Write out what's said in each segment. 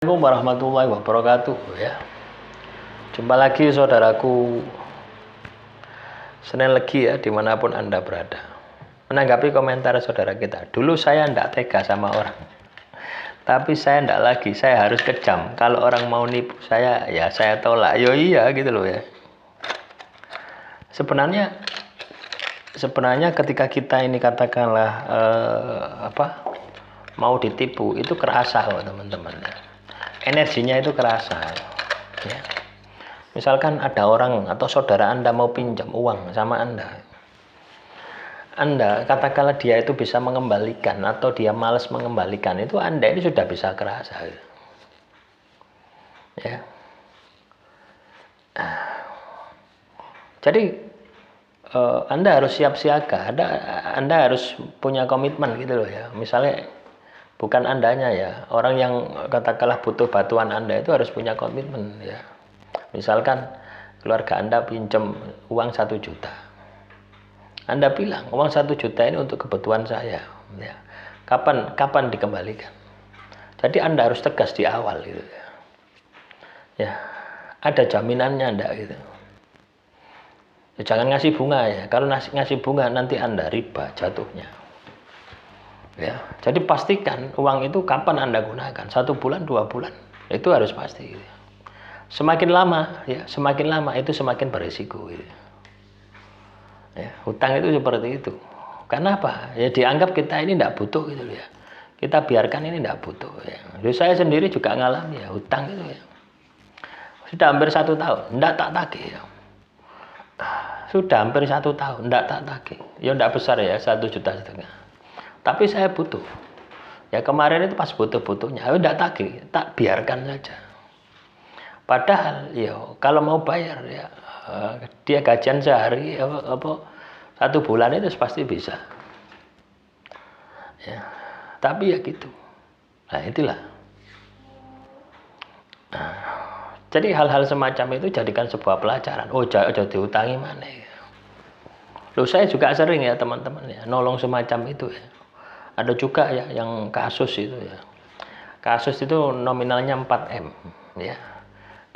Assalamualaikum warahmatullahi wabarakatuh ya. Jumpa lagi saudaraku Senin Legi ya, dimanapun Anda berada. Menanggapi komentar saudara kita, dulu saya tidak tega sama orang, tapi saya tidak lagi, saya harus kejam. Kalau orang mau nipu saya, ya saya tolak. Yo iya gitu loh ya. Sebenarnya ketika kita ini katakanlah mau ditipu, itu kerasa loh teman-teman. Energinya itu kerasa ya. Misalkan ada orang atau saudara Anda mau pinjam uang sama Anda katakanlah dia itu bisa mengembalikan atau dia malas mengembalikan, itu Anda ini sudah bisa kerasa ya. Jadi Anda harus siap siaga, Anda harus punya komitmen gitu loh ya. Misalnya bukan Andanya ya, orang yang katakanlah butuh bantuan Anda itu harus punya komitmen ya. Misalkan keluarga Anda pinjam uang 1 juta, Anda bilang uang 1 juta ini untuk kebutuhan saya ya. Kapan dikembalikan? Jadi Anda harus tegas di awal gitu ya. Ya, ada jaminannya Anda gitu. Ya, jangan ngasih bunga ya. Kalau ngasih bunga nanti Anda riba jatuhnya. Ya, jadi pastikan uang itu kapan Anda gunakan, 1 bulan, 2 bulan, itu harus pasti. Gitu. Semakin lama itu semakin berisiko. Gitu. Ya, hutang itu seperti itu. Karena apa? Ya dianggap kita ini tidak butuh gitu ya. Kita biarkan ini tidak butuh. Ya. Jadi saya sendiri juga ngalami ya hutang itu ya. Sudah hampir 1 tahun, tidak tak tagih ya. Sudah hampir 1 tahun, tidak tak tagih. Ya tidak besar ya, 1,5 juta. Tapi saya butuh. Ya kemarin itu pas butuh-butuhnya, aku tidak tagih, tak biarkan saja. Padahal ya kalau mau bayar ya dia gajian sehari 1 bulan itu pasti bisa. Ya. Tapi ya gitu. Nah, itulah. Nah, jadi hal-hal semacam itu jadikan sebuah pelajaran. Oh, jangan diutangi mana ya. Loh, saya juga sering ya teman-teman ya nolong semacam itu ya. Ada juga ya yang kasus itu ya. Kasus itu nominalnya 4M ya.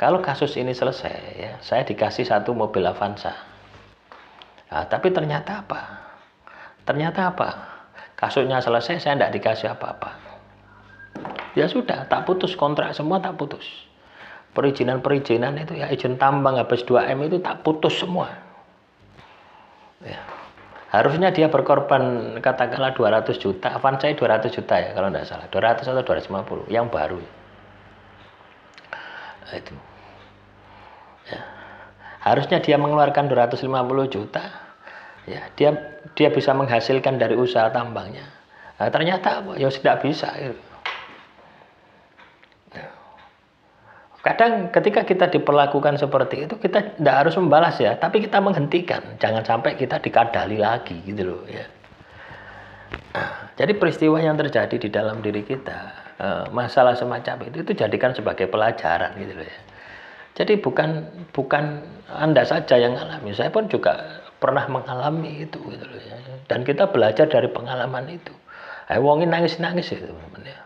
Kalau kasus ini selesai ya, saya dikasih 1 mobil Avanza. Nah, tapi ternyata apa? Kasusnya selesai, saya tidak dikasih apa-apa. Ya sudah, tak putus kontrak semua, tak putus. Perizinan itu ya, izin tambang habis 2M itu tak putus semua. Ya. Harusnya dia berkorban katakanlah 200 juta, Avanza 200 juta ya kalau tidak salah, 200 atau 250 yang baru. Nah, itu. Ya. Harusnya dia mengeluarkan 250 juta, ya dia bisa menghasilkan dari usaha tambangnya. Nah, ternyata ya tidak bisa. Kadang ketika kita diperlakukan seperti itu, kita tidak harus membalas ya, tapi kita menghentikan. Jangan sampai kita dikadali lagi gitu loh ya. Nah, jadi peristiwa yang terjadi di dalam diri kita, masalah semacam itu jadikan sebagai pelajaran gitu loh ya. Jadi bukan Anda saja yang mengalami, saya pun juga pernah mengalami itu gitu loh ya. Dan kita belajar dari pengalaman itu. Wongin nangis-nangis itu teman-teman ya.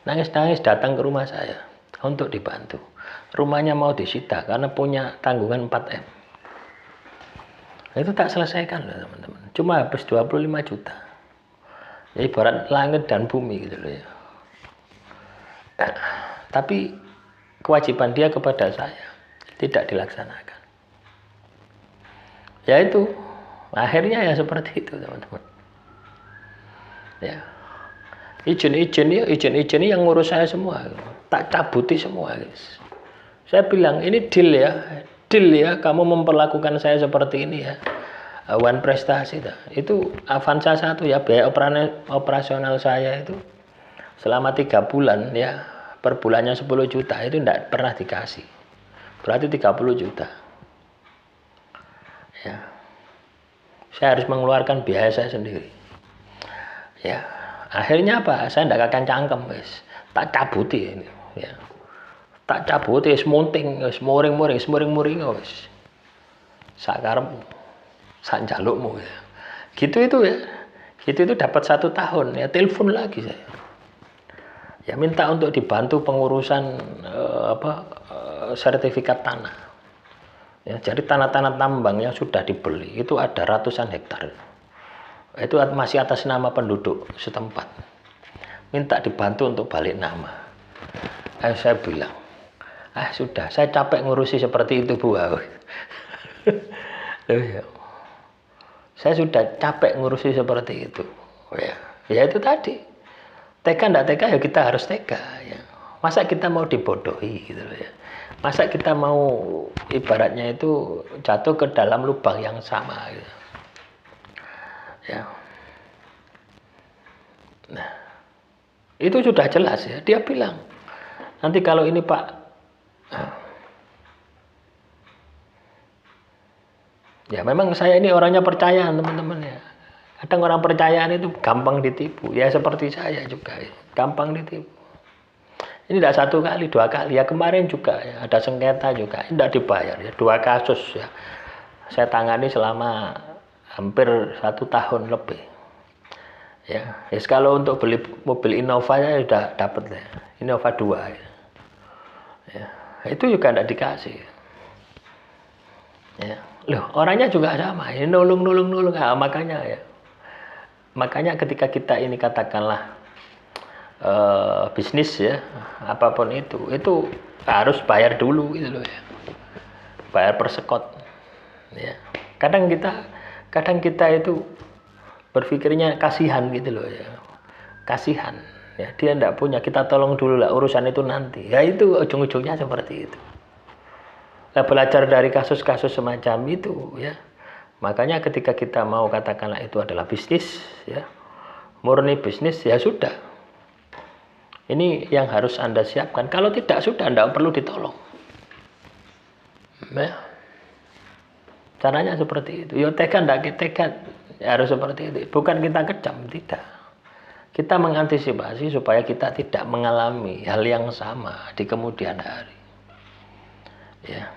Nangis-nangis datang ke rumah saya untuk dibantu. Rumahnya mau disita karena punya tanggungan 4M. Nah, itu tak selesaikan loh teman-teman. Cuma habis 25 juta. Ya ibarat langit dan bumi gitu loh ya. Tapi kewajiban dia kepada saya tidak dilaksanakan. Ya itu akhirnya ya seperti itu teman-teman. Ya. Izin yang ngurus saya semua. Tak cabuti semua guys. Saya bilang ini deal ya, kamu memperlakukan saya seperti ini ya. Wan prestasi itu Avanza 1 ya, biaya operasional saya itu selama 3 bulan ya, per bulannya 10 juta itu tidak pernah dikasih. Berarti 30 juta. Ya. Saya harus mengeluarkan biaya saya sendiri. Ya. Akhirnya apa? Saya tidak akan cangkem guys. Tak cabuti ini ya. Tak cabut wis munting wis muring-muring wis sakarepmu sak njalukmu ya. Gitu itu ya. Gitu itu dapat 1 tahun ya, telepon lagi saya. Ya minta untuk dibantu pengurusan sertifikat tanah. Ya, jadi tanah-tanah tambang yang sudah dibeli itu ada ratusan hektar. Itu masih atas nama penduduk setempat. Minta dibantu untuk balik nama. Saya bilang, sudah, saya capek ngurusi seperti itu Bu. Saya sudah capek ngurusi seperti itu. Ya itu tadi. Tega enggak tega ya kita harus tega. Ya. Masa kita mau dibodohi gitu loh ya. Masa kita mau ibaratnya itu jatuh ke dalam lubang yang sama gitu. Ya. Nah, itu sudah jelas ya. Dia bilang, nanti kalau ini Pak, ya memang saya ini orangnya percaya teman-teman ya. Kadang orang percayaan itu gampang ditipu. Ya seperti saya juga ya. Gampang ditipu. Ini tidak satu kali, dua kali. Ya kemarin juga ya, ada sengketa juga. Ini tidak dibayar ya. 2 kasus ya. Saya tangani selama hampir 1 tahun lebih. Ya, kalau untuk beli mobil Innova ya sudah dapat ya. Innova 2 ya. Ya, itu juga tidak dikasih. Ya. Loh, orangnya juga sama. Ini nulung. Nah, makanya ketika kita ini katakanlah bisnis ya, apapun itu harus bayar dulu gitu loh ya. Bayar per sekot. Ya. Kadang kita itu berpikirnya kasihan gitu loh ya. Kasihan. Ya, dia tidak punya, kita tolong dulu lah, urusan itu nanti. Ya itu ujung-ujungnya seperti itu. Nah, belajar dari kasus-kasus semacam itu ya. Makanya ketika kita mau katakanlah itu adalah bisnis ya. Murni bisnis ya sudah. Ini yang harus Anda siapkan. Kalau tidak sudah Anda perlu ditolong. Ya. Caranya seperti itu. Ya tega enggak tega harus seperti itu. Bukan kita kejam, tidak. Kita mengantisipasi supaya kita tidak mengalami hal yang sama di kemudian hari. Ya.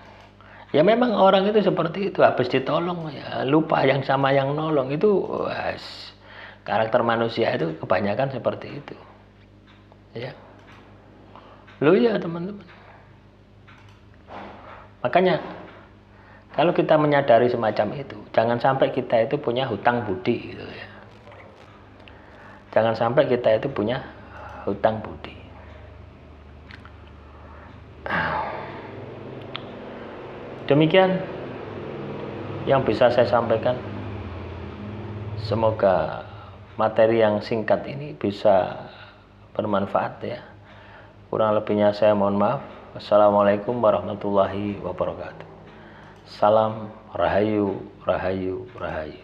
Ya memang orang itu seperti itu, habis ditolong ya lupa yang sama yang nolong itu. Karakter manusia itu kebanyakan seperti itu. Ya. Loh ya teman-teman. Makanya kalau kita menyadari semacam itu, jangan sampai kita itu punya hutang budi gitu ya. Jangan sampai kita itu punya hutang budi. Demikian yang bisa saya sampaikan. Semoga materi yang singkat ini bisa bermanfaat ya. Kurang lebihnya saya mohon maaf. Wassalamualaikum warahmatullahi wabarakatuh. Salam Rahayu, Rahayu, Rahayu.